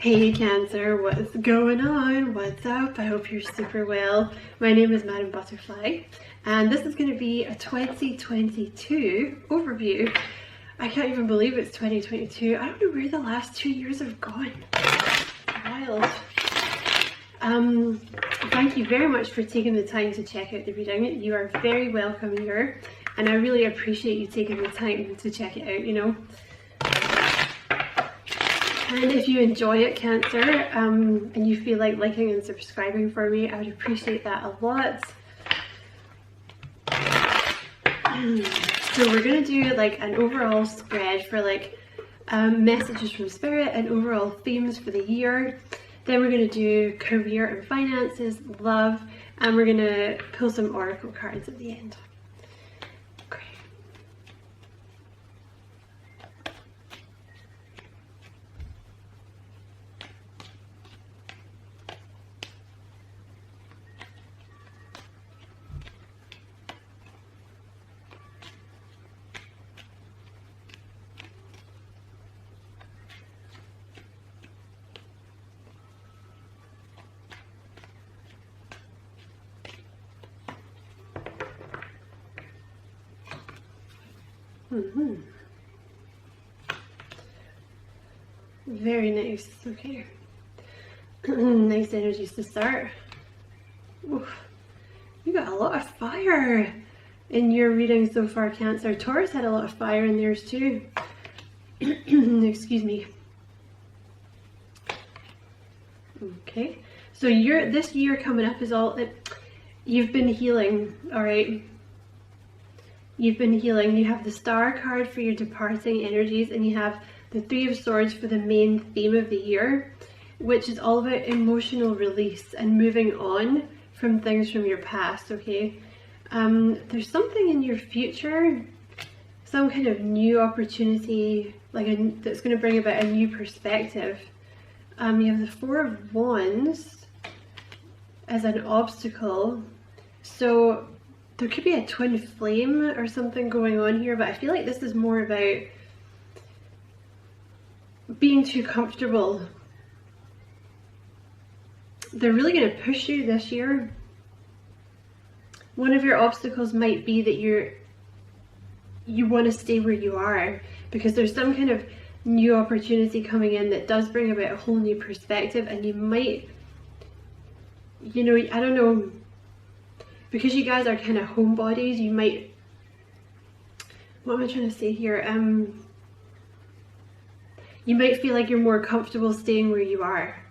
Hey Cancer, what's going on? What's up? I hope you're super well. My name is Madam Butterfly and this is going to be a 2022 overview. I can't even believe it's 2022. I don't know where the last 2 years have gone. Wild. Thank you very much for taking the time to check out the reading. You are very welcome here and I really appreciate you taking the time to check it out, you know. And if you enjoy it, Cancer, and you feel like liking and subscribing for me, I would appreciate that a lot. So we're going to do like an overall spread for like messages from Spirit and overall themes for the year. Then we're going to do career and finances, love, and we're going to pull some oracle cards at the end. Very nice. Okay. Nice energies to start. Oof. You got a lot of fire in your reading so far, Cancer. Taurus had a lot of fire in theirs too. Excuse me. Okay. So this year coming up is all that you've been healing, all right? You've been healing. You have the Star card for your departing energies and you have the Three of Swords for the main theme of the year, which is all about emotional release and moving on from things from your past, okay? There's something in your future, some kind of new opportunity, like that's going to bring about a new perspective. You have the Four of Wands as an obstacle, so there could be a twin flame or something going on here, but I feel like this is more about being too comfortable. They're really going to push you this year. One of your obstacles might be that you want to stay where you are because there's some kind of new opportunity coming in that does bring about a whole new perspective, and you might, you know, I don't know, because you guys are kind of homebodies, you might, what am I trying to say here? You might feel like you're more comfortable staying where you are.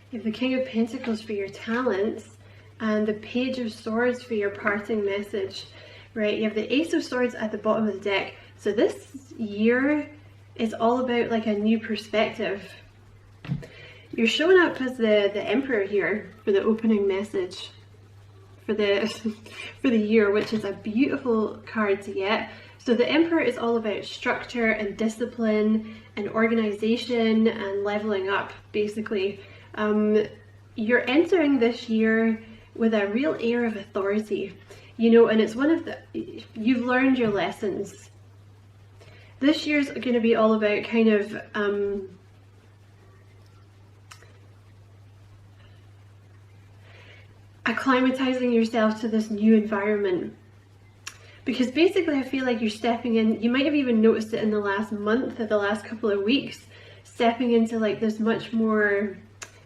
You have the King of Pentacles for your talents and the Page of Swords for your parting message, right? You have the Ace of Swords at the bottom of the deck. So this year is all about like a new perspective. You're showing up as the Emperor here for the opening message for the for the year, which is a beautiful card to get. So the Emperor is all about structure and discipline and organization and leveling up, basically. You're entering this year with a real air of authority, you know, and it's one of the, you've learned your lessons. This year's going to be all about kind of acclimatizing yourself to this new environment. Because basically I feel like you're stepping in, you might have even noticed it in the last month or the last couple of weeks, stepping into like this much more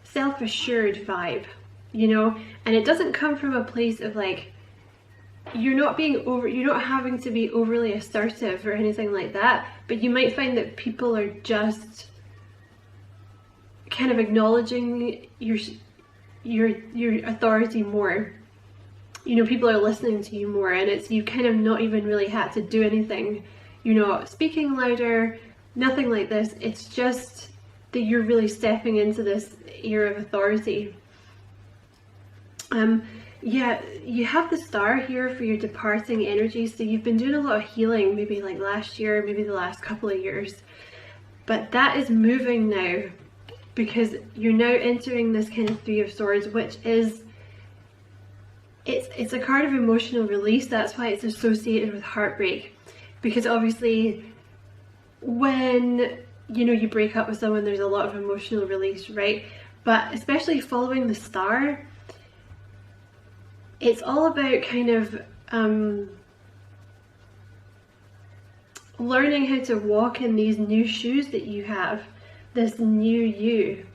self-assured vibe, you know, and it doesn't come from a place of like, you're not having to be overly assertive or anything like that, but you might find that people are just kind of acknowledging your authority more. You know, people are listening to you more, and it's, you kind of not even really had to do anything. You're not speaking louder, nothing like this. It's just that you're really stepping into this era of authority. Yeah, you have the Star here for your departing energy, so you've been doing a lot of healing, maybe like last year, maybe the last couple of years. But that is moving now, because you're now entering this kind of Three of Swords, which is, it's a card of emotional release. That's why it's associated with heartbreak, because obviously when you know, you break up with someone, there's a lot of emotional release, right? But especially following the star, it's all about kind of learning how to walk in these new shoes that you have, this new you.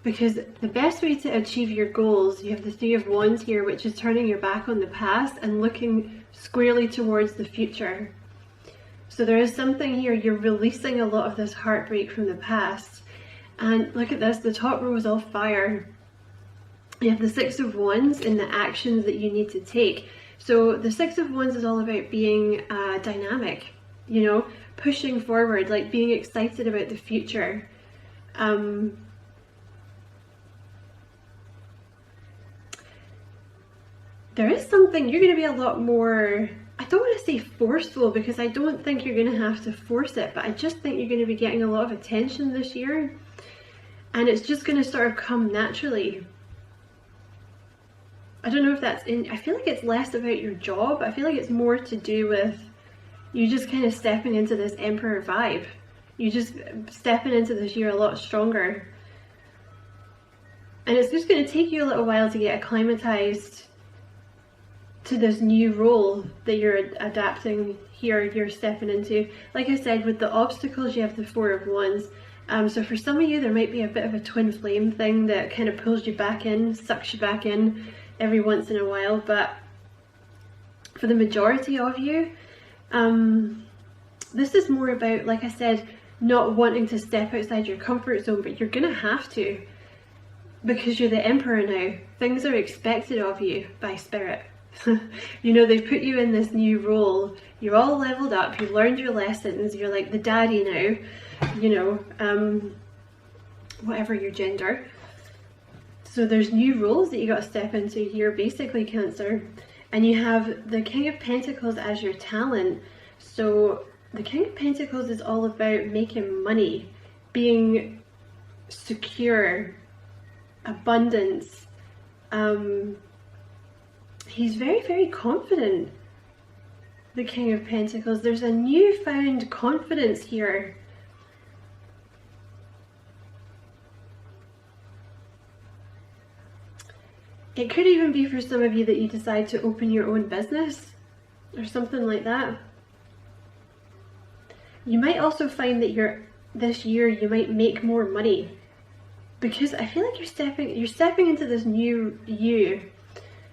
Because the best way to achieve your goals, you have the Three of Wands here, which is turning your back on the past and looking squarely towards the future. So there is something here, you're releasing a lot of this heartbreak from the past. And look at this, the top row is all fire. You have the Six of Wands in the actions that you need to take. So the Six of Wands is all about being dynamic, you know, pushing forward, like being excited about the future. There is something, you're going to be a lot more, I don't want to say forceful, because I don't think you're going to have to force it, but I just think you're going to be getting a lot of attention this year, and it's just going to sort of come naturally. I don't know if that's in, I feel like it's less about your job. I feel like it's more to do with you just kind of stepping into this Emperor vibe. You just stepping into this year a lot stronger. And it's just going to take you a little while to get acclimatized to this new role that you're adapting here, you're stepping into. Like I said, with the obstacles, you have the Four of Wands. So for some of you, there might be a bit of a twin flame thing that kind of pulls you back in, sucks you back in every once in a while. But for the majority of you, this is more about, like I said, not wanting to step outside your comfort zone, but you're gonna have to, because you're the Emperor now. Things are expected of you by Spirit. You know, they've put you in this new role. You're all leveled up, you've learned your lessons, you're like the daddy now, you know, whatever your gender. So there's new roles that you got to step into here, basically, Cancer. And you have the King of Pentacles as your talent. So the King of Pentacles is all about making money, being secure, abundance. He's very, very confident, the King of Pentacles. There's a newfound confidence here. It could even be for some of you that you decide to open your own business or something like that. You might also find that this year you might make more money, because I feel like you're stepping into this new you,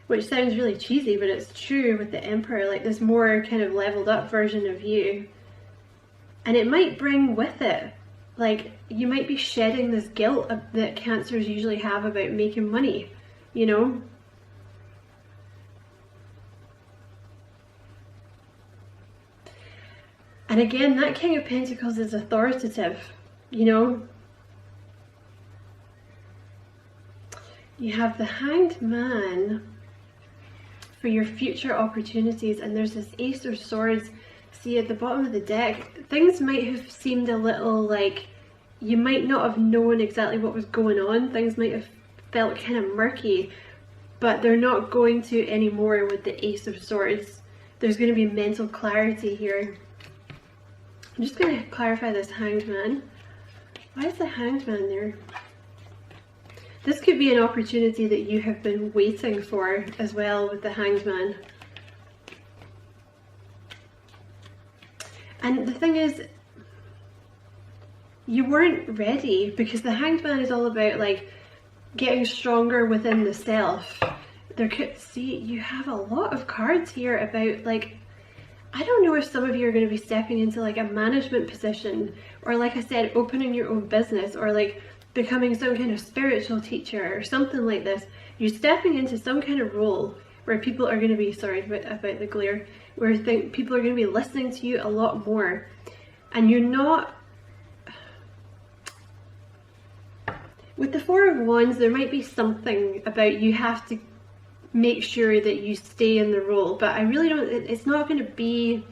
which sounds really cheesy, but it's true with the Emperor, like this more kind of leveled up version of you. And it might bring with it, like, you might be shedding this guilt that Cancers usually have about making money, you know? And again, that King of Pentacles is authoritative, you know? You have the Hanged Man for your future opportunities, and there's this Ace of Swords. See, at the bottom of the deck, things might have seemed a little like you might not have known exactly what was going on. Things might have felt kind of murky, but they're not going to anymore with the Ace of Swords. There's going to be mental clarity here. I'm just going to clarify this Hanged Man. Why is the Hanged Man there? This could be an opportunity that you have been waiting for as well with the Hanged Man. And the thing is, you weren't ready, because the Hanged Man is all about like getting stronger within the self. See, you have a lot of cards here about, like, I don't know if some of you are going to be stepping into like a management position, or like I said, opening your own business, or like becoming some kind of spiritual teacher or something like this. You're stepping into some kind of role where people are going to be, sorry about the glare, where people are going to be listening to you a lot more. And you're not, with the Four of Wands, there might be something about you have to make sure that you stay in the role, but I really don't, it's not going to be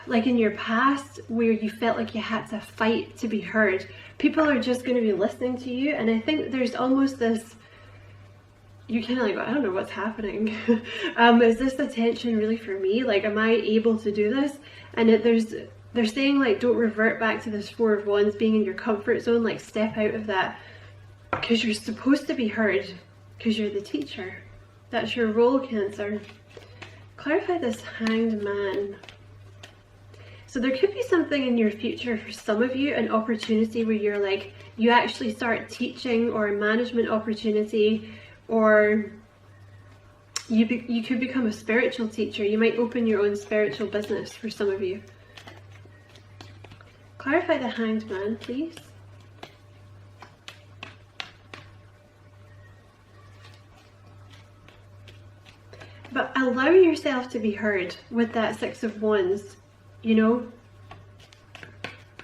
like in your past where you felt like you had to fight to be heard. People are just going to be listening to you, and I think there's almost this, you kind of like, I don't know what's happening. Is this attention really for me? Like, am I able to do this? And there's they're saying like don't revert back to this Four of Wands being in your comfort zone, like step out of that, because you're supposed to be heard, because you're the teacher. That's your role, Cancer. Clarify this Hanged Man. So there could be something in your future for some of you, an opportunity where you're like, you actually start teaching, or a management opportunity, or you could become a spiritual teacher. You might open your own spiritual business for some of you. Clarify the Hanged Man, please. But allow yourself to be heard with that Six of Wands, you know?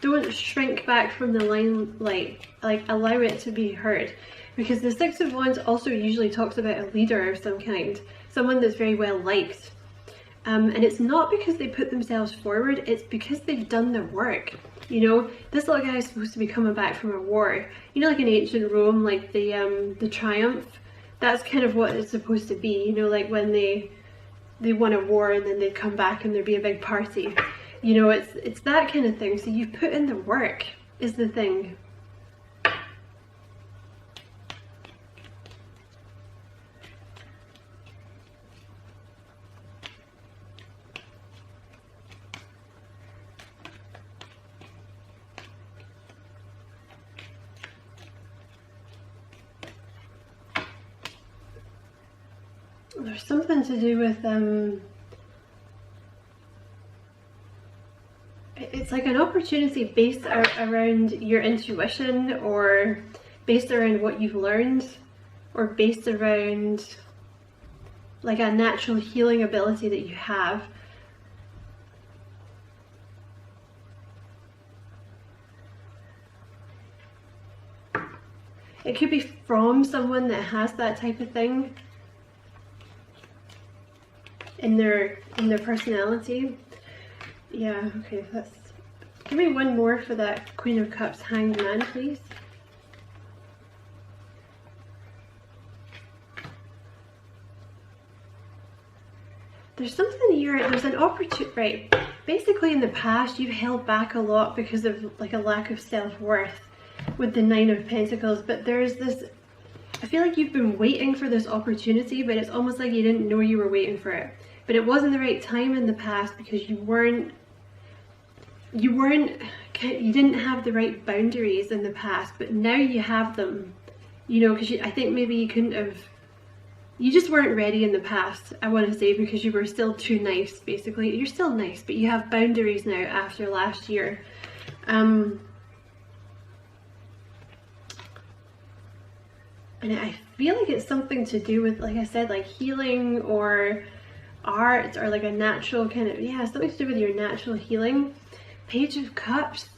Don't shrink back from the limelight, like allow it to be heard. Because the Six of Wands also usually talks about a leader of some kind, someone that's very well liked. And it's not because they put themselves forward, it's because they've done their work. You know, this little guy is supposed to be coming back from a war. You know, like in ancient Rome, like the triumph. That's kind of what it's supposed to be, you know, like when they won a war and then they'd come back and there'd be a big party. You know, it's that kind of thing. So you've put in the work is the thing. There's something to do with it's like an opportunity based around your intuition, or based around what you've learned, or based around like a natural healing ability that you have. It could be from someone that has that type of thing in their personality. Yeah, okay, let's give me one more for that Queen of Cups Hanged Man, please. There's something here, there's an opportunity, right? Basically in the past you've held back a lot because of like a lack of self-worth with the Nine of Pentacles, but there's this, I feel like you've been waiting for this opportunity, but it's almost like you didn't know you were waiting for it. But it wasn't the right time in the past because you didn't have the right boundaries in the past, but now you have them, you know, because I think maybe you just weren't ready in the past, I want to say, because you were still too nice, basically. You're still nice, but you have boundaries now after last year. And I feel like it's something to do with, like I said, like healing or art, or like a natural kind of, yeah, something to do with your natural healing. Page of Cups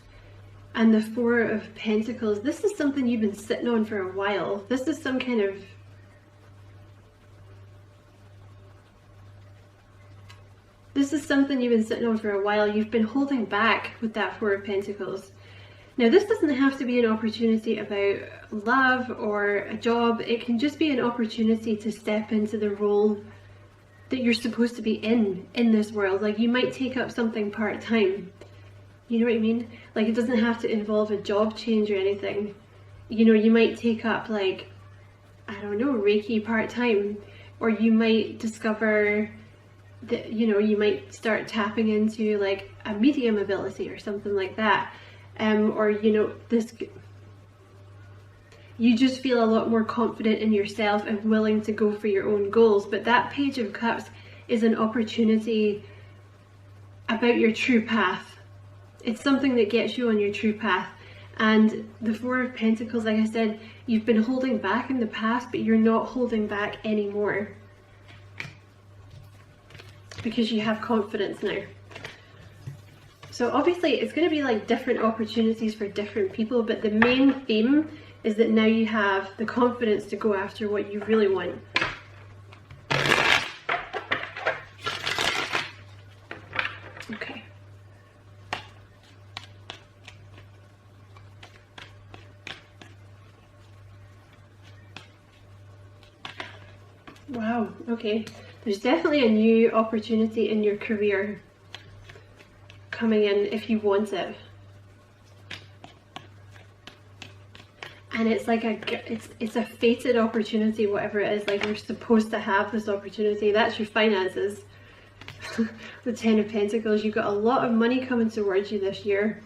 and the Four of Pentacles. This is something you've been sitting on for a while. This is some kind of, this is something you've been sitting on for a while. You've been holding back with that Four of Pentacles. Now this doesn't have to be an opportunity about love or a job. It can just be an opportunity to step into the role that you're supposed to be in this world. Like you might take up something part-time. You know what I mean? Like it doesn't have to involve a job change or anything. You know, you might take up like, I don't know, Reiki part-time, or you might discover that, you know, you might start tapping into like a medium ability or something like that. Or, you know, you just feel a lot more confident in yourself and willing to go for your own goals. But that Page of Cups is an opportunity about your true path. It's something that gets you on your true path. And the Four of Pentacles, like I said, you've been holding back in the past, but you're not holding back anymore, because you have confidence now. So obviously it's going to be like different opportunities for different people, but the main theme is that now you have the confidence to go after what you really want. Okay. Wow, okay. There's definitely a new opportunity in your career coming in if you want it. And it's like it's a fated opportunity, whatever it is. Like, you're supposed to have this opportunity. That's your finances. The Ten of Pentacles. You've got a lot of money coming towards you this year.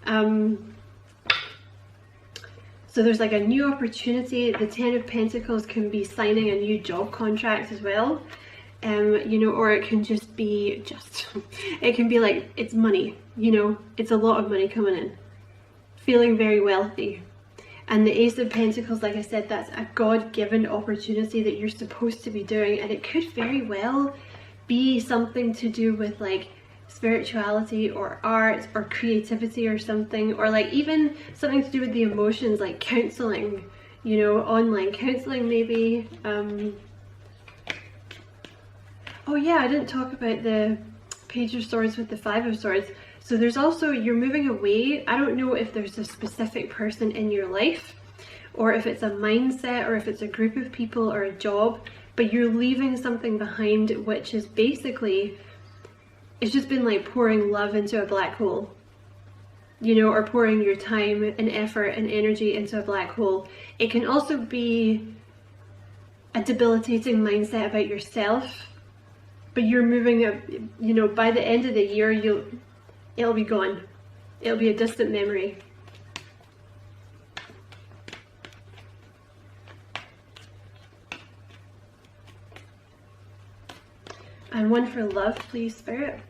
So there's like a new opportunity. The Ten of Pentacles can be signing a new job contract as well. You know, or it can just be it can be like, it's money, you know, it's a lot of money coming in. Feeling very wealthy. And the Ace of Pentacles, like I said, that's a God-given opportunity that you're supposed to be doing. And it could very well be something to do with like spirituality or art or creativity or something. Or like even something to do with the emotions, like counseling, you know, online counseling maybe. Oh yeah, I didn't talk about the Page of Swords with the Five of Swords. So there's also, you're moving away. I don't know if there's a specific person in your life, or if it's a mindset, or if it's a group of people or a job, but you're leaving something behind, which is basically, it's just been like pouring love into a black hole, you know, or pouring your time and effort and energy into a black hole. It can also be a debilitating mindset about yourself, but you're moving up, you know, by the end of the year, it'll be gone. It'll be a distant memory. And one for love, please, Spirit.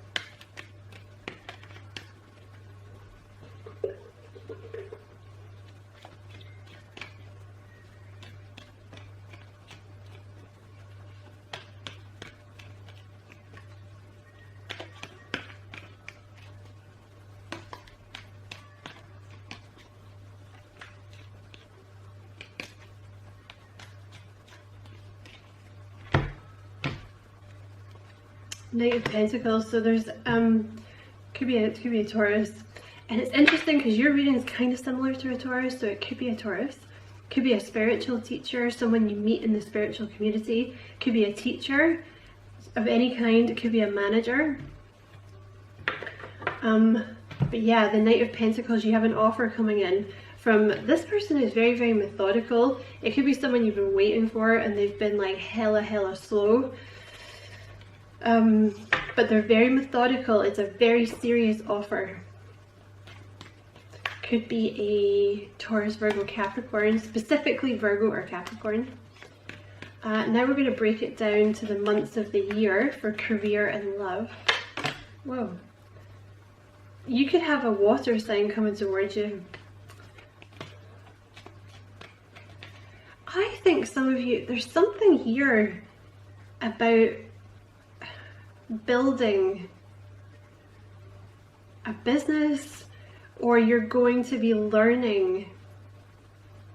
Knight of Pentacles. So there's could be a Taurus, and it's interesting because your reading is kind of similar to a Taurus. So it could be a Taurus, could be a spiritual teacher, someone you meet in the spiritual community, could be a teacher of any kind, it could be a manager. But yeah, the Knight of Pentacles, you have an offer coming in from this person who's very, very methodical. It could be someone you've been waiting for and they've been like hella slow. But they're very methodical. It's a very serious offer. Could be a Taurus, Virgo, Capricorn, specifically Virgo or Capricorn. Now we're going to break it down to the months of the year for career and love. Whoa. You could have a water sign coming towards you. I think some of you, there's something here about building a business, or you're going to be learning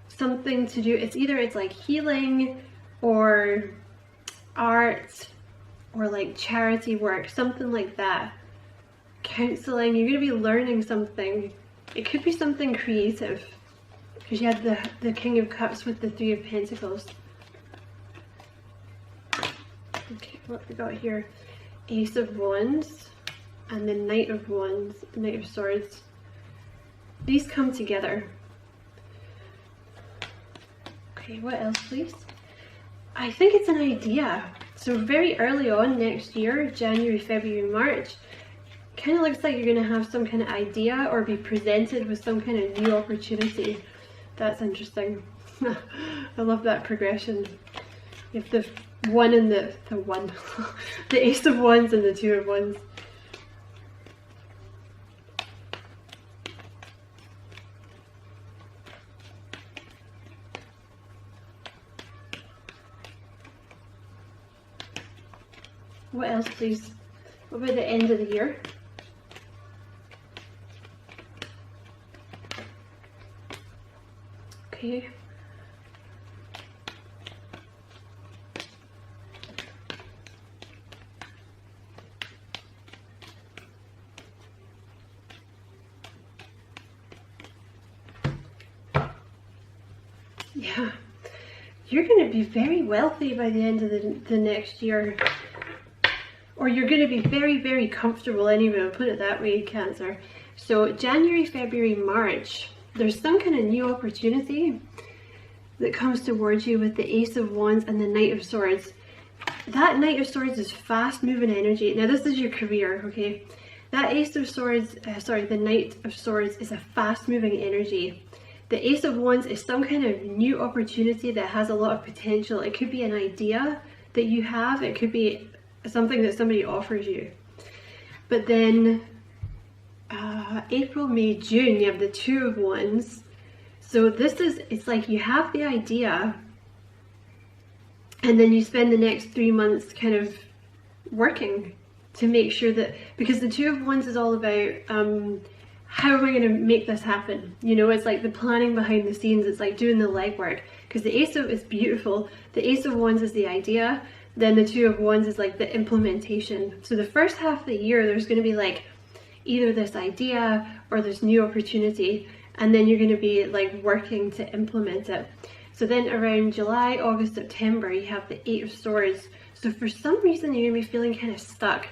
something to do, it's like healing or art or like charity work, something like that. Counseling, you're going to be learning something. It could be something creative because you had the King of Cups with the Three of Pentacles. Okay, what we got here? Ace of Wands and the Knight of Wands, Knight of Swords. These come together. Okay, what else please? I think it's an idea. So very early on next year, January, February, March, kind of looks like you're going to have some kind of idea or be presented with some kind of new opportunity. That's interesting. I love that progression. You have the one and the one. The Ace of Wands and the Two of Wands. What else please? What about the end of the year? Okay. Yeah, you're going to be very wealthy by the end of the next year. or you're going to be very, very comfortable anyway, I'll put it that way, Cancer. So January, February, March, there's some kind of new opportunity that comes towards you with the Ace of Wands and the Knight of Swords. That Knight of Swords is fast moving energy. Now this is your career, okay? That Ace of Swords, the Knight of Swords is a fast moving energy. The Ace of Wands is some kind of new opportunity that has a lot of potential. It could be an idea that you have, it could be something that somebody offers you. But then April, May, June, you have the Two of Wands. So this is, it's like you have the idea and then you spend the next 3 months kind of working to make sure that, because the Two of Wands is all about how am I going to make this happen? You know, it's like the planning behind the scenes, it's like doing the legwork. Because the Ace of is beautiful, the Ace of Wands is the idea, then the Two of Wands is like the implementation. So the first half of the year there's going to be like either this idea or this new opportunity, and then you're going to be like working to implement it. So then around July, August, September, you have the Eight of Swords. So for some reason you're going to be feeling kind of stuck.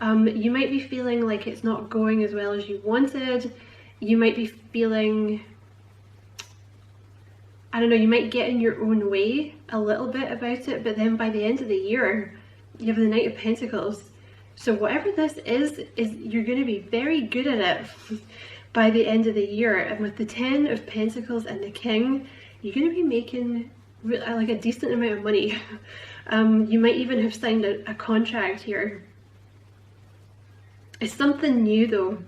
You might be feeling like it's not going as well as you wanted. You might be feeling, I don't know, you might get in your own way a little bit about it, but then by the end of the year, you have the Knight of Pentacles. So whatever this is you're going to be very good at it by the end of the year. And with the Ten of Pentacles and the King, you're going to be making like a decent amount of money. You might even have signed a contract here. It's something new though,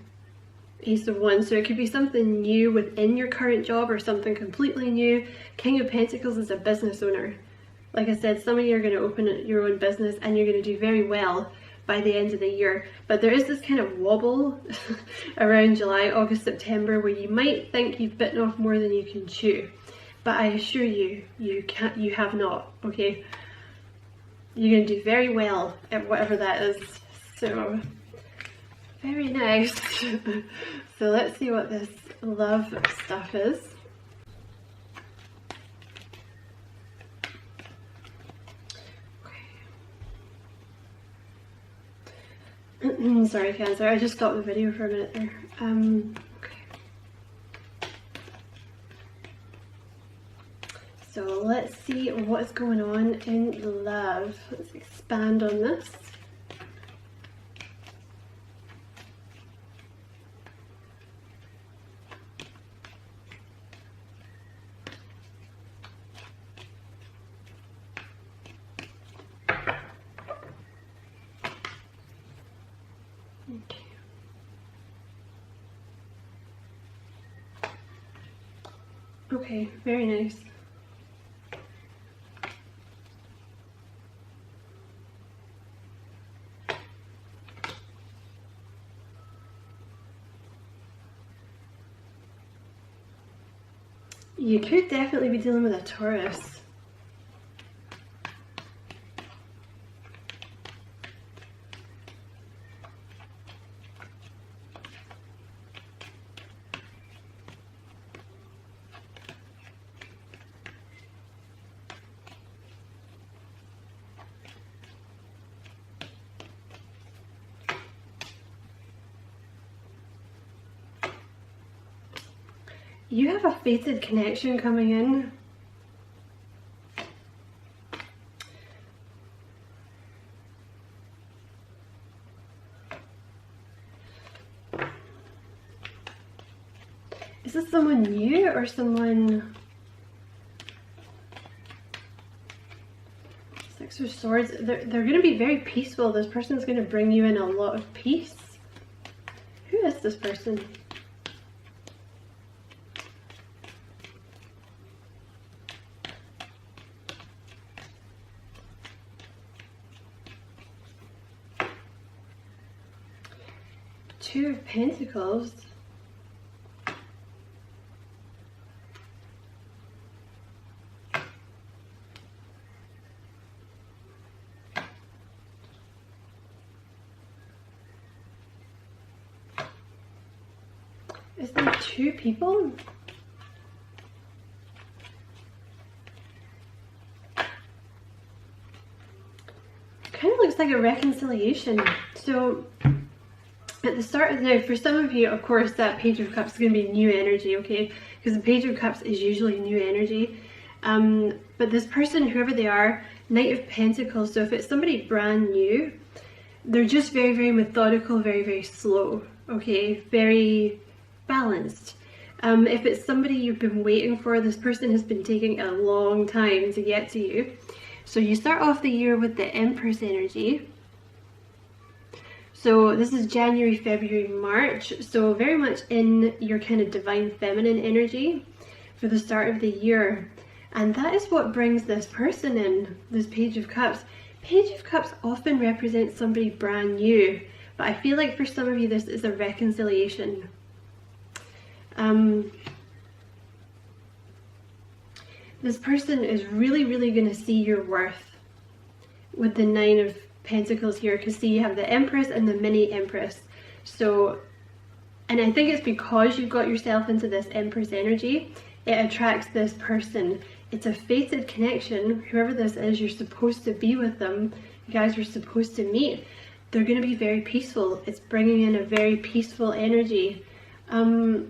Ace of Wands, so it could be something new within your current job or something completely new. King of Pentacles is a business owner. Like I said, some of you are going to open your own business and you're going to do very well by the end of the year. But there is this kind of wobble around July, August, September where you might think you've bitten off more than you can chew. But I assure you, you have not, okay? You're going to do very well at whatever that is. So, very nice. So let's see what this love stuff is. Okay. Sorry, Cancer, I just stopped the video for a minute there. Okay. So let's see what's going on in love. Let's expand on this. Okay, very nice. You could definitely be dealing with a Taurus. You have a fated connection coming in. Is this someone new or someone... Six of Swords. They're going to be very peaceful. This person's going to bring you in a lot of peace. Who is this person? Two of Pentacles. Is there two people? Kind of looks like a reconciliation. So at the start of now, for some of you, of course, that Page of Cups is going to be new energy, okay? Because the Page of Cups is usually new energy. But this person, whoever they are, Knight of Pentacles, so if it's somebody brand new, they're just very, very methodical, very, very slow, okay? Very balanced. If it's somebody you've been waiting for, this person has been taking a long time to get to you. So you start off the year with the Empress Energy. So this is January, February, March. So very much in your kind of divine feminine energy for the start of the year. And that is what brings this person in, this Page of Cups. Page of Cups often represents somebody brand new. But I feel like for some of you this is a reconciliation. This person is really, really going to see your worth with the Nine of Pentacles here, because see, you have the Empress and the Mini Empress. So, and I think it's because you got yourself into this Empress energy, it attracts this person. It's a fated connection. Whoever this is, you're supposed to be with them. You guys were supposed to meet. They're going to be very peaceful. It's bringing in a very peaceful energy. Now,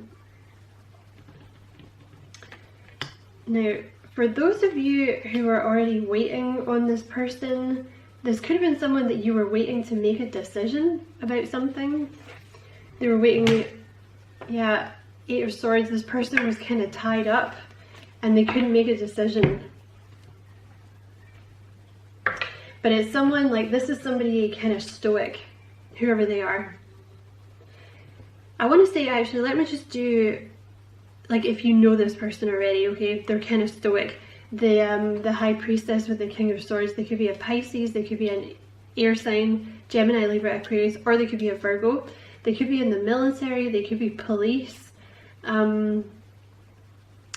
for those of you who are already waiting on this person, this could have been someone that you were waiting to make a decision about something. They were waiting, yeah, Eight of Swords. This person was kind of tied up and they couldn't make a decision. But it's someone like, this is somebody kind of stoic, whoever they are. I want to say, actually, let me just do, like, if you know this person already, okay, they're kind of stoic. The High Priestess with the King of Swords, they could be a Pisces, they could be an air sign, Gemini, Libra, Aquarius, or they could be a Virgo. They could be in the military, they could be police, they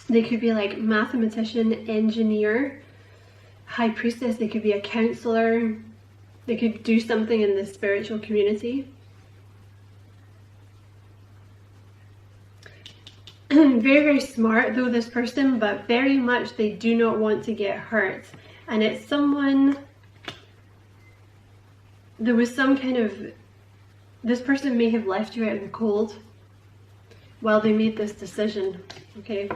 could be like mathematician, engineer, High Priestess, they could be a counselor, they could do something in the spiritual community. Very, very smart though, this person, but very much they do not want to get hurt. And it's someone, there was some kind of, this person may have left you out in the cold while they made this decision, okay?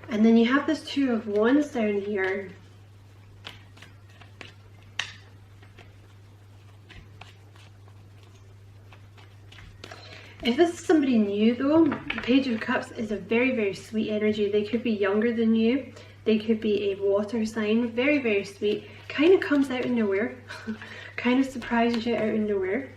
And then you have this Two of Wands down here. If this is somebody new though, the Page of Cups is a very, very sweet energy. They could be younger than you. They could be a water sign. Very, very sweet. Kind of comes out of nowhere. Kind of surprises you out of nowhere.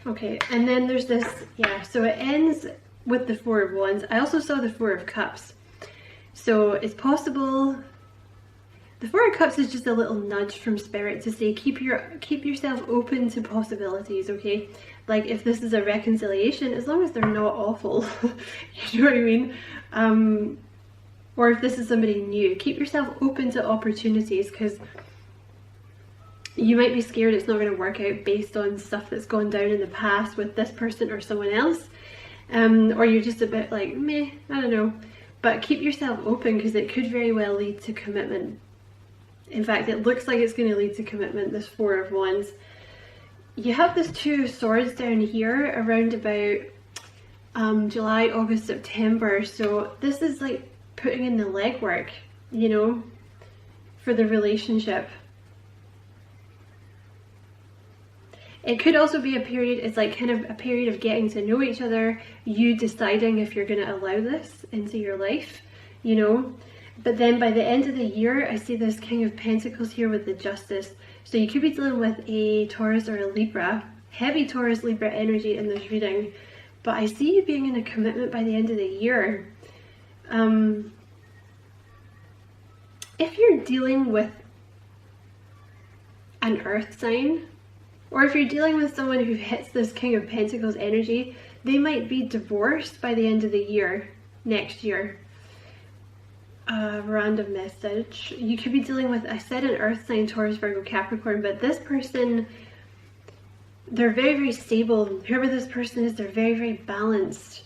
Okay, and then there's this, yeah, so it ends with the Four of Wands. I also saw the Four of Cups. So it's possible. The Four of Cups is just a little nudge from Spirit to say keep yourself open to possibilities, okay? Like if this is a reconciliation, as long as they're not awful, you know what I mean? Or if this is somebody new, keep yourself open to opportunities, because you might be scared it's not going to work out based on stuff that's gone down in the past with this person or someone else. Or you're just a bit like, meh, I don't know. But keep yourself open, because it could very well lead to commitment. In fact, it looks like it's going to lead to commitment, this Four of Wands. You have this Two of Swords down here around about July, August, September. So this is like putting in the legwork, you know, for the relationship. It could also be a period, it's like kind of a period of getting to know each other, you deciding if you're going to allow this into your life, you know. But then by the end of the year, I see this King of Pentacles here with the Justice. So you could be dealing with a Taurus or a Libra, heavy Taurus, Libra energy in this reading. But I see you being in a commitment by the end of the year. If you're dealing with an earth sign, or if you're dealing with someone who hits this King of Pentacles energy, they might be divorced by the end of the year, next year. Random message. You could be dealing with, I said an earth sign, Taurus, Virgo, Capricorn, but this person, they're very, very stable. Whoever this person is, they're very, very balanced.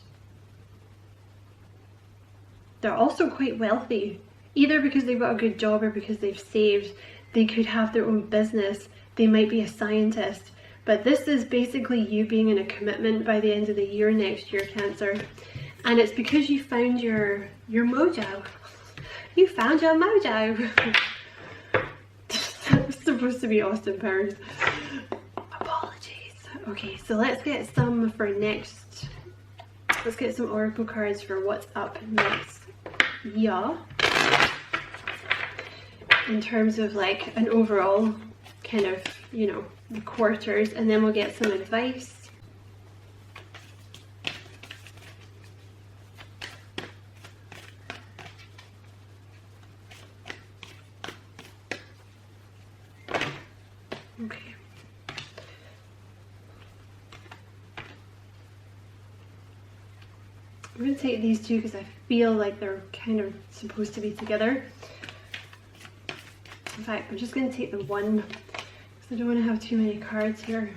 They're also quite wealthy. either because they've got a good job or because they've saved. They could have their own business. They might be a scientist. But this is basically you being in a commitment by the end of the year next year, Cancer. And it's because you found your mojo. You found your mojo. It's supposed to be Austin Powers. Apologies. Okay, so let's get some for next. Let's get some oracle cards for what's up next. Yeah. In terms of like an overall kind of, you know, the quarters, and then we'll get some advice. Okay. I'm going to take these two because I feel like they're kind of supposed to be together. In fact, I'm just going to take the one because I don't want to have too many cards here.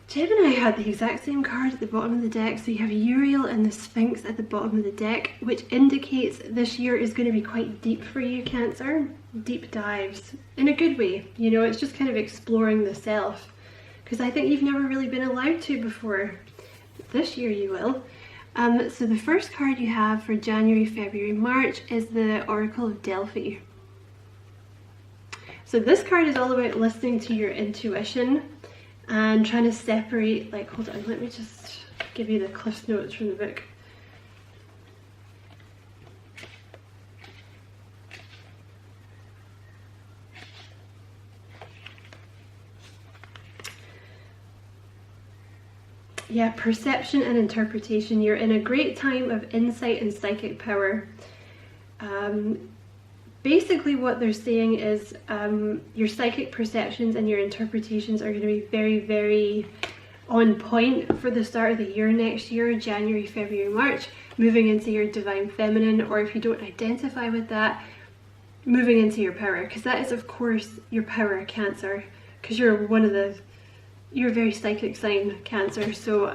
Gemini had the exact same card at the bottom of the deck, so you have Uriel and the Sphinx at the bottom of the deck, which indicates this year is going to be quite deep for you, Cancer. Deep dives, in a good way, you know, it's just kind of exploring the self, because I think you've never really been allowed to before. This year you will. So the first card you have for January, February, March is the Oracle of Delphi. So this card is all about listening to your intuition and trying to separate, like, hold on, let me just give you the Cliff Notes from the book. Yeah, perception and interpretation. You're in a great time of insight and psychic power. Basically what they're saying is your psychic perceptions and your interpretations are going to be very, very on point for the start of the year next year, January, February, March, moving into your divine feminine, or if you don't identify with that, moving into your power, because that is of course your power, Cancer, because you're a very psychic sign, Cancer. So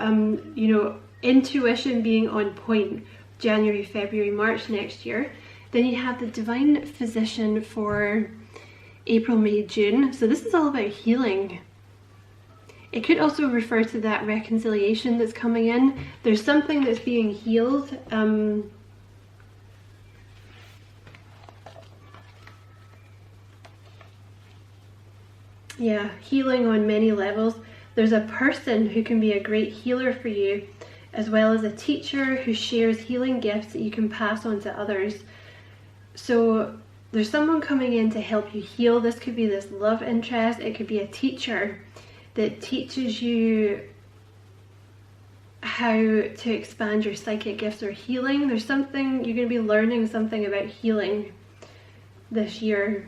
you know, intuition being on point January, February, March next year. Then you have the Divine Physician for April, May, June. So this is all about healing. It could also refer to that reconciliation that's coming in. There's something that's being healed. Yeah, healing on many levels. There's a person who can be a great healer for you, as well as a teacher who shares healing gifts that you can pass on to others. So there's someone coming in to help you heal. This could be this love interest. It could be a teacher that teaches you how to expand your psychic gifts or healing. There's something, you're going to be learning something about healing this year.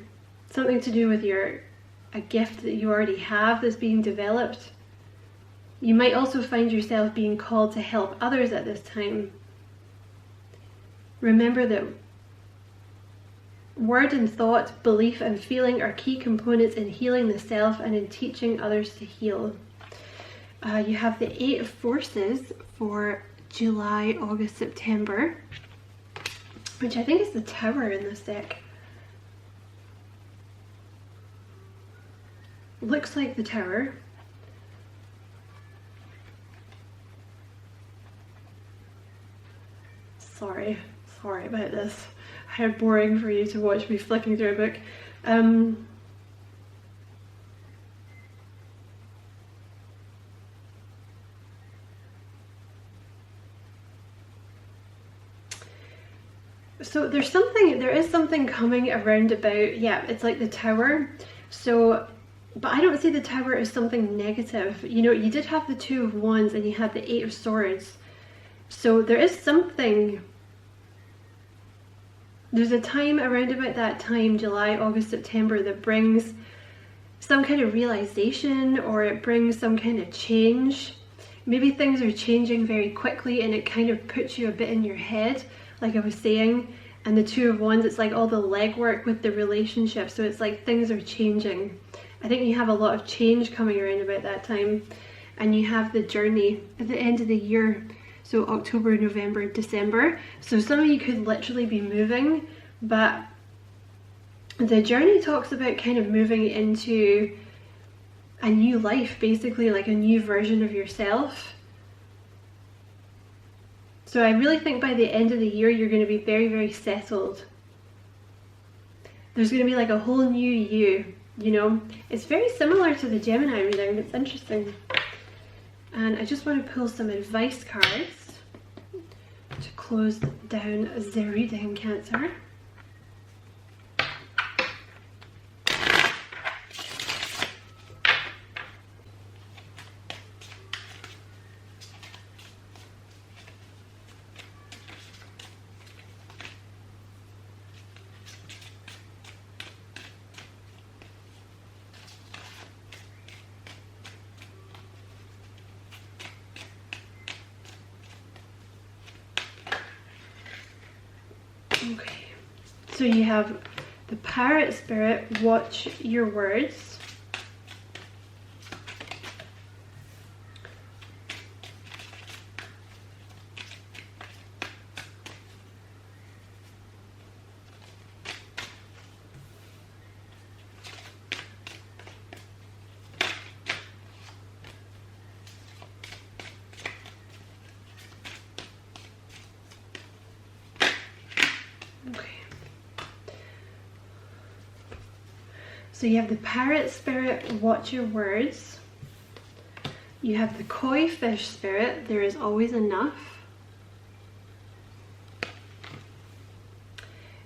Something to do with a gift that you already have that's being developed. You might also find yourself being called to help others at this time. Remember that word and thought, belief and feeling are key components in healing the self and in teaching others to heal. You have the 8 of Forces for July, August, September, which I think is the Tower in this deck. Looks like the Tower. Sorry about this. How boring for you to watch me flicking through a book. So there is something coming around about, yeah, it's like the Tower. So, but I don't see the Tower as something negative. You know, you did have the 2 of Wands and you had the 8 of Swords. So there is something, there's a time around about that time, July, August, September, that brings some kind of realization, or it brings some kind of change. Maybe things are changing very quickly and it kind of puts you a bit in your head, like I was saying. And the Two of Wands, it's like all the legwork with the relationship. So it's like things are changing. I think you have a lot of change coming around about that time. And you have the journey at the end of the year. So October, November, December. So some of you could literally be moving, but the journey talks about kind of moving into a new life, basically, like a new version of yourself. So I really think by the end of the year, you're going to be very, very settled. There's going to be like a whole new you, you know. It's very similar to the Gemini reading. It's interesting. And I just want to pull some advice cards to close down the reading, Cancer. Okay, so you have the Parrot Spirit, watch your words. So you have the Parrot Spirit, watch your words. You have the Koi Fish Spirit, there is always enough.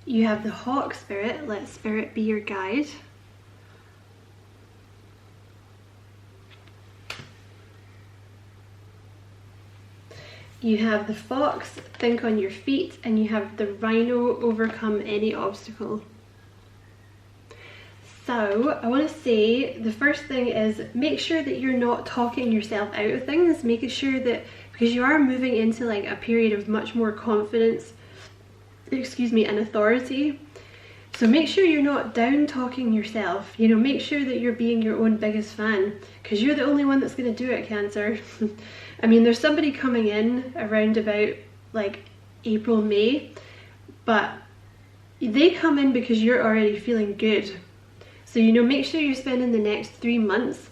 You have the Hawk Spirit, let Spirit be your guide. You have the Fox, think on your feet, and you have the Rhino, overcome any obstacle. So I want to say the first thing is make sure that you're not talking yourself out of things, making sure that, because you are moving into like a period of much more confidence, excuse me, and authority. So make sure you're not down talking yourself, you know, make sure that you're being your own biggest fan, because you're the only one that's going to do it, Cancer. I mean, there's somebody coming in around about like April, May, but they come in because you're already feeling good. So, you know, make sure you're spending the next 3 months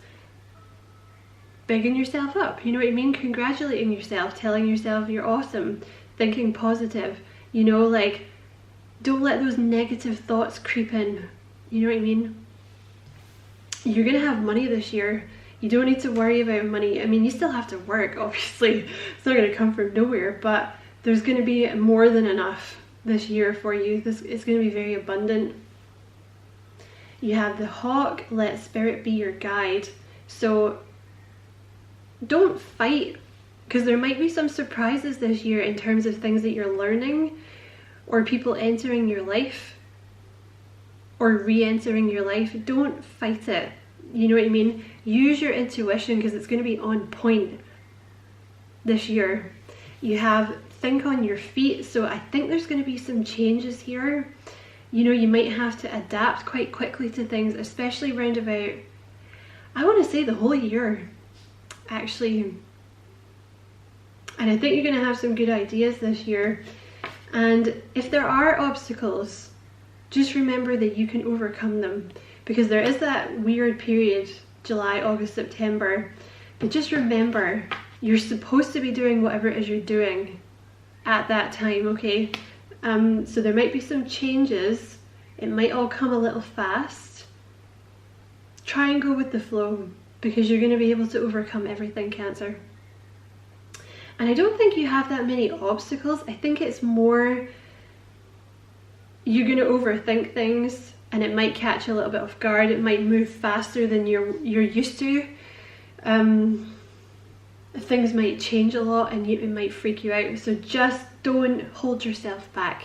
bigging yourself up, you know what I mean? Congratulating yourself, telling yourself you're awesome, thinking positive, you know, like, don't let those negative thoughts creep in, you know what I mean? You're gonna have money this year. You don't need to worry about money. I mean, you still have to work, obviously. It's not gonna come from nowhere, but there's gonna be more than enough this year for you. It's gonna be very abundant. You have the Hawk, let Spirit be your guide. So don't fight, because there might be some surprises this year in terms of things that you're learning, or people entering your life or re-entering your life. Don't fight it, you know what I mean? Use your intuition, because it's going to be on point this year. You have think on your feet, so I think there's going to be some changes here. You know, you might have to adapt quite quickly to things, especially round about, I want to say the whole year, actually. And I think you're going to have some good ideas this year. And if there are obstacles, just remember that you can overcome them, because there is that weird period, July, August, September. But just remember, you're supposed to be doing whatever it is you're doing at that time, okay? So there might be some changes. It might all come a little fast. Try and go with the flow, because you're going to be able to overcome everything, Cancer. And I don't think you have that many obstacles. I think it's more you're going to overthink things, and it might catch you a little bit off guard. It might move faster than you're used to. And things might change a lot and it might freak you out. So just don't hold yourself back,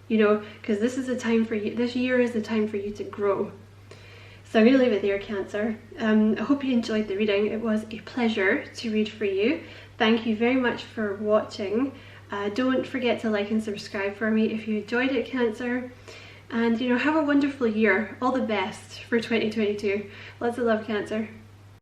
you know, because this is a time for you, this year is the time for you to grow. So I'm going to leave it there, Cancer. I hope you enjoyed the reading. It was a pleasure to read for you. Thank you very much for watching. Don't forget to like and subscribe for me if you enjoyed it, Cancer. And, you know, have a wonderful year. All the best for 2022. Lots of love, Cancer.